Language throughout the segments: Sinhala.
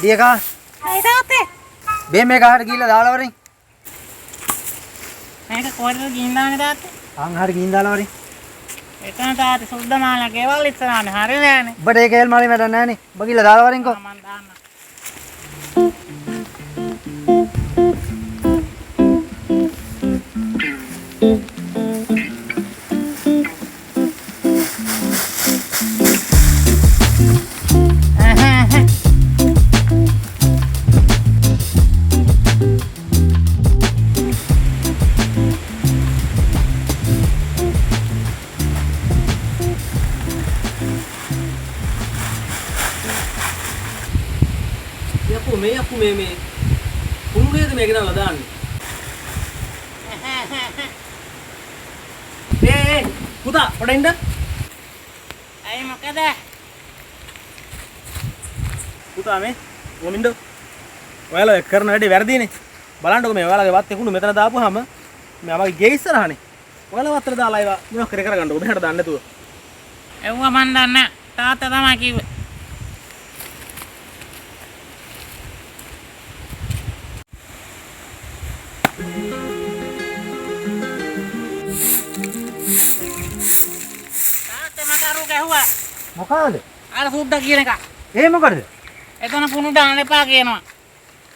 පොඩි එකා. ඇයි තාත්තේ? බේ ගහට ගිහිල්ලා දාලා වරින්. මේක කොහෙද ගිහින් දාන්නේ තාත්තේ? හරි ගිහින් දාලා වරින්. එතන තාත්තේ සුද්දමාලා ගෙවල් ඉස්සරහනේ හරි නෑනේ. ඔබට ඒ කේල් මාලේ වැඩක් නෑනේ. ඔබ ගිහිල්ලා දාලා වරින්කෝ. මම දාන්න. යකෝ මේ කුණුරේද මේ ගෙනල්ලා දාන්නේ. පුතා පොඩ ඉන්න. ඇයි මොකද? පුතා මේ කොමින්ද? ඔයාලා කරන වැඩේ වැරදිනේ. බලන්නකො මේ ඔයාලගේ වත්තේ කුණු මෙතන දාපුවාම මේ අපගේ ගේ ඉස්සරහනේ. ඔයාලා වත්තට දාලා ඒවා මොනව කරගන්නකො මෙහෙට දාන්න නැතුව. එව්වා මන් දන්නේ තාත්තා තමයි කිව්වේ. මොකද? අර සුද්දා කියන එක. ඒ මොකටද? එතන කුණු දාන්න එපා කියනවා.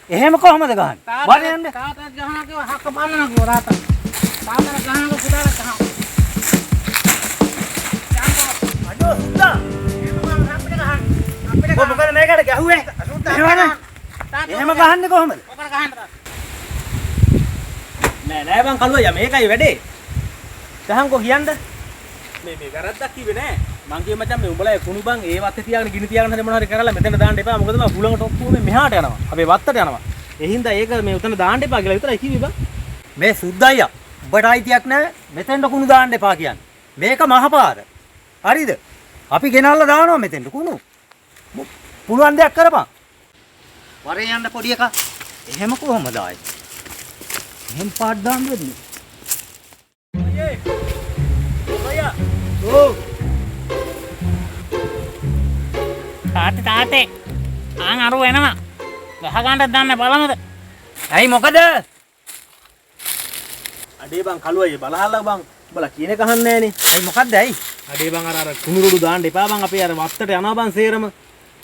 එහෙම කොහමද ගහන්නේ? වරේ යන්න. තාත්තා ගහනවා කිව්වා හක්ක බලනවා කිව්වා තාත්තා. තාත්තා ගහනවා පුතාලා ගහනවා. අඩෝ සුද්දා. අපිට ගහන්න. ඔබ මොකද මේකට ගැහුවේ? එහෙම ගහන්නේ කොහමද? ඔකට ගහන්න තාත්තා. නෑ බං කළුවා මේකයි වැඩේ. දහංකෝ කියන්න. මේ වැරද්දක් කිව්වේ නෑ. මං කිව්වේ මචං මේ උඹලා කුණු බං ඒ වත්තේ තියාගෙන ගිනි තියාගෙන හරි මොනවා හරි කරලා මෙතන දාන්න එපා. මොකද මම හුලඟට ඔක්කොම මෙහාට යනවා. අපේ වත්තට යනවා. ඒ හින්දා ඒක මේ උතන දාන්න එපා කියලා විතරයි කිව්වේ බං. මේ සුද්දයියා ඔබට අයිතියක් නැහැ මෙතෙන්ට කුණු දාන්න එපා කියන්නේ. මේක මහපාර. හරිද? අපි ගෙනල්ලා දානවා මෙතෙන්ට කුණු. පුළුවන් දෙයක් කරපන්. වරේ යන්න පොඩි එකා. එහෙම කොහමද ආයේ? එහෙම පාඩ දාන්න වෙන්නේ. අයියේ. ඕ තාත්තේ ආන් අරු එනවා. ගහ ගන්නත් දන්නේ බලමුද? ඇයි මොකද? අඩේ බං කළුවා බලහල්ලා බං. උඹලා කියන එක අහන්නේ නෑනේ. ඇයි මොකද්ද ඇයි? අඩේ බං අර කුණු රොඩු දාන්න එපා බං. අපේ අර වත්තට යනවා බං සේරම.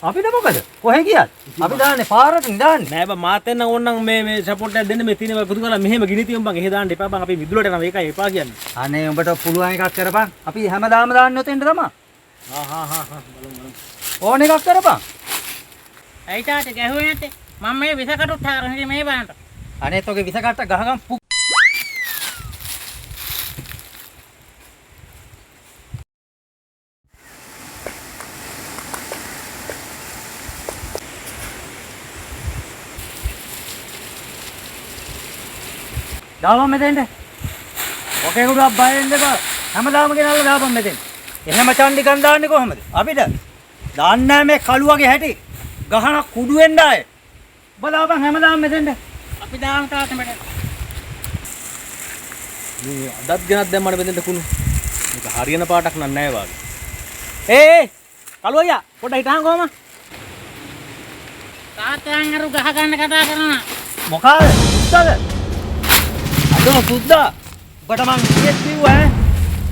අපිට මොකද? කොහෙන් ගියත්? අපි දාන්නේ පාරට දාන්නේ. නෑ බං මාත් එන්න ඕනනම් මේ සපෝට් එකක් දෙන්න මේ තියෙන පුතු කරලා මෙහෙම ගිනි තියමු බං. එහෙ දාන්න එපා බං. අපි විදුලට යනවා. ඒකයි එපා කියන්නේ. අනේ උඹට පුළුවන් එකක් කරපන්. අපි හැමදාම දාන්නේ ඔතෙන්ට තමයි. බලමු. ඕන එකක් කරපන්. ඇයි තාත්තේ ගැහුවේ නැත්තේ? මම මේ විසකටුත් හරන්නේ මේ බලන්න. අනේ තෝගේ විස කට්ට ගහගම් පු. දාපන් මෙතෙන්ට. ඔකේ උඩ බය වෙන්න එපා. හැමදාම ගෙනල්ලා දාපන් මෙතෙන්. එහෙම චණ්ඩිකන් දාන්නේ කොහමද? අපිට දාන්නේ නැහැ මේ කළුවගේ හැටි. ගහන කුඩු වෙන්න ආයේ. බලාපන් හැමදාම මෙතෙන්ට. අපි දාමු තාත්තා මට. මේ අදත් ගෙනත් දැම්මම බෙදෙන්න කුණු. මේක හරියන පාටක් නෑ වාගේ. ඒ කළුවා අයියා පොඩ්ඩක් හිටහන් කොහම? තාත්තා අරු ගහ ගන්න කතා කරනවා. මොකද? සුද්දාද? අදෝ සුද්දා. ඔබට මං ඊයේත් කිව්වා ඈ.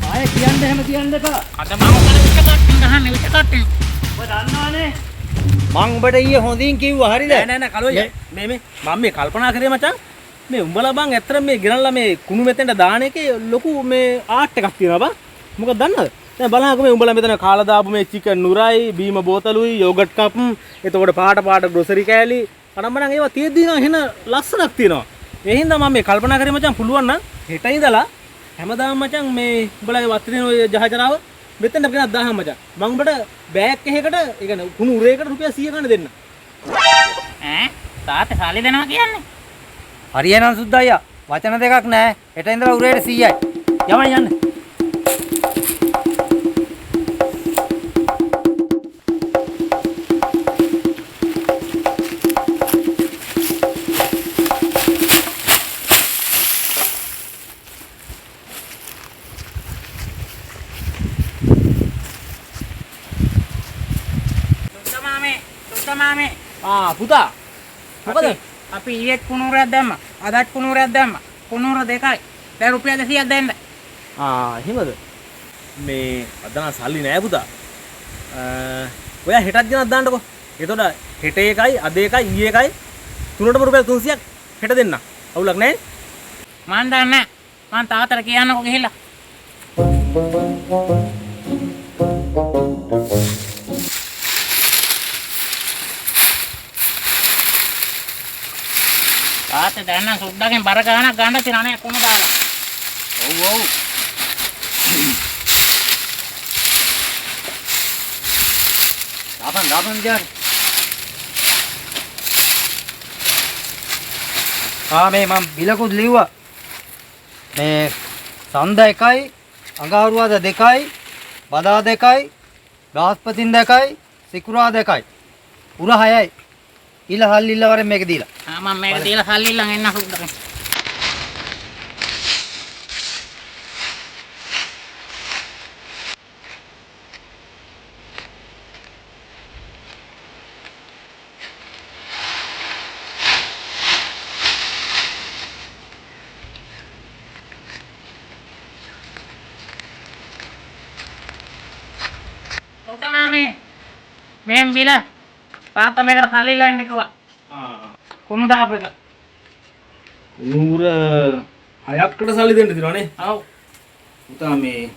ආයේ කියන්න එහෙම කියන්න එපා. අද මම උඹට විසකට්ටින් ගහන්නේ විසකට්ටින්. ඔබ දන්නවනේ. මං ඔබට ඊයේ හොඳින් කිව්වා හරිද? නෑ කළුවා මේ මම මේ කල්පනා කරේ මචං. මේ උඹලා බං ඇත්තට මේ ගෙනල්ලා මේ කුණු මෙතෙන්ට දාන එකේ ලොකු මේ ආර්ට් එකක් තියෙනවා බං. මොකද දන්නවද? දැන් බලන්නකෝ මේ උඹලා මෙතන කාලා දාපු මේ චිකන් නුරයි, බීම බෝතලුයි, යෝගට් කප්, එතකොට පාට ග්‍රොසරි කෑලි අනම්මනම් ඒවා තියෙද්දි නම් එහෙන ලස්සනක් තියෙනවා. ඒ හින්දා මම මේ කල්පනා කරේ මචං පුළුවන් නම් හෙට ඉඳලා හැමදාම මචං මේ උඹලගේ වත්තේ තියෙන ඔය ජහජරාව මෙතෙන්ට ගෙනත් දාහම් මචං. මම උඹට බෑග් එකකට ඒ කියන්නේ කුණු උරේකට රුපියල් 100 ගන්න දෙන්න. ඈ තාත්තේ සල්ලි දෙනවා කියන්නේ? හරියනම් සුද්දා අයියා. වචන දෙකක් නෑ. හෙට ඉඳලා උරේට 100යි. යමයි යන්න. පුතා මොකද අපි ඊයේ කුණුරයක් දැම්මා. අදත් කුණුරයක් දැම්මා. කුණුර දෙකයි. දැන් රුපියල් 200ක් දෙන්න. එහෙමද මේ අද නම් සල්ලි නෑ පුතා ඔයා හෙටත් ගෙනත් දාන්නකෝ එතකොට හෙට එකයි අද එකයි ඊයේ එකයි තුනටම රුපියල් 300ක් හෙට දෙන්න අවුලක් නෑ මන් දන්නේ නැහැ. මං තාත්තට කියන්නකෝ ගිහිල්ලා. තාත්තේ දැන් නම් සුද්දාගෙන් බර ගානක් ගන්න තියනවා නේ කොහොමද දාලා. ඔව් දාපන් ගියානේ. මේ මම බිලකුත් ලිව්වා. මේ සඳ 1යි, අඟහරුවාදා 2යි, බදා 2යි, බ්‍රහස්පතින් 2යි, සිකුරාදා 2යි. උර 6යි. ඊළ හල්ලිල්ල වරෙන් මේක දීලා. මම මේක දීලා සල්ලි ඉල්ලන් එන්න සුද්දාගෙන්. මෙම් බිල තාත්තා මේකට සල්ලි ඉල්ලන්න කිව්වා. කුණු දාපු එක. කුණුර 6කට සල්ලි දෙන්න දිනවනේ. ඔව්. පුතා මේ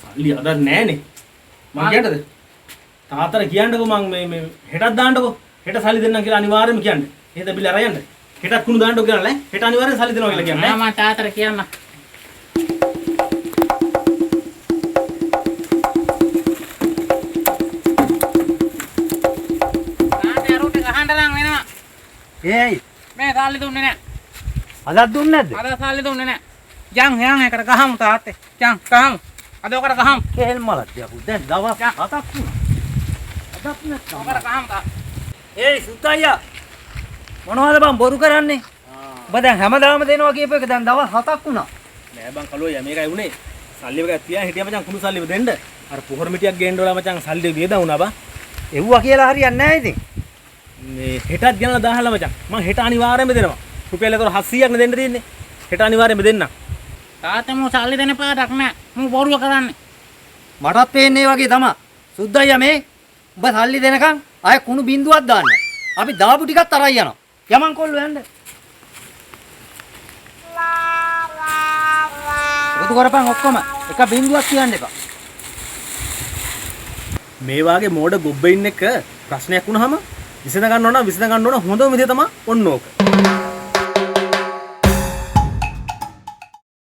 සල්ලි අද නෑනේ. මං කියන්නද? තාත්තට කියන්නකෝ මං මේ හෙටත් දාන්නකෝ. හෙට සල්ලි දෙන්නම් කියලා අනිවාර්යයෙන්ම කියන්න. එහෙද බිල අරයන්ද? හෙටත් කුණු දාන්නකෝ කියලා නෑ. හෙට අනිවාර්යෙන් සල්ලි දෙනවා කියලා කියන්නේ. මම තාත්තට කියන්න. ඒයි මේ සල්ලි දුන්නේ නැහැ. අදත් දුන්නේ නැද්ද? අද සල්ලි දුන්නේ නැහැ. යන් එකට ගහමු තාත්තේ. යන් ගහමු. අද ඔකට ගහමු. කේල් මලක් තියපු. දැන් දවස් 7ක් වුණා. අදත් නැත්නම්. ඔකට ගහමු තාත්තා. ඒයි සුත්තයියා. මොනවද බං බොරු කරන්නේ? ඔබ දැන් හැමදාම දෙනවා කියපු එක දැන් දවස් 7ක් වුණා. නෑ බං කලෝයා මේකයි උනේ. සල්ලි වගේ තියා හිටියා මචං කුණු සල්ලි දෙන්න. අර පොහොර මිටියක් ගේන්න ඕලා මචං සල්ලි වියදම් වුණා බං. එව්වා කියලා හරියන්නේ නැහැ ඉතින්. මේ හෙටත් ගෙනලා දාහලා මචං. මං හෙට අනිවාර්යයෙන්ම දෙනවා. රුපියල් 700ක් නේ දෙන්න තියෙන්නේ. හෙට අනිවාර්යයෙන්ම දෙන්නම්. තාත්තා මෝ සල්ලි දෙන්න පාඩක් නැහැ. මෝ බොරුව කරන්නේ. මටත් පේන්නේ වගේ තමයි. සුද්දයියා මේ ඔබ සල්ලි දෙනකන් ආය කුණු බින්දුවක් දාන්න. අපි දාපු ටිකත් අරන් යනවා. යමන් කොල්ලෝ යන්න. එකතු කරපන් ඔක්කොම. එක බින්දුවක් කියන්න එපා. මේ වාගේ මෝඩ ගොබ්බයින් එක ප්‍රශ්නයක් වුණාම විසඳ ගන්න ඕන හොඳම විදිය තමයි ඔන්න ඕක.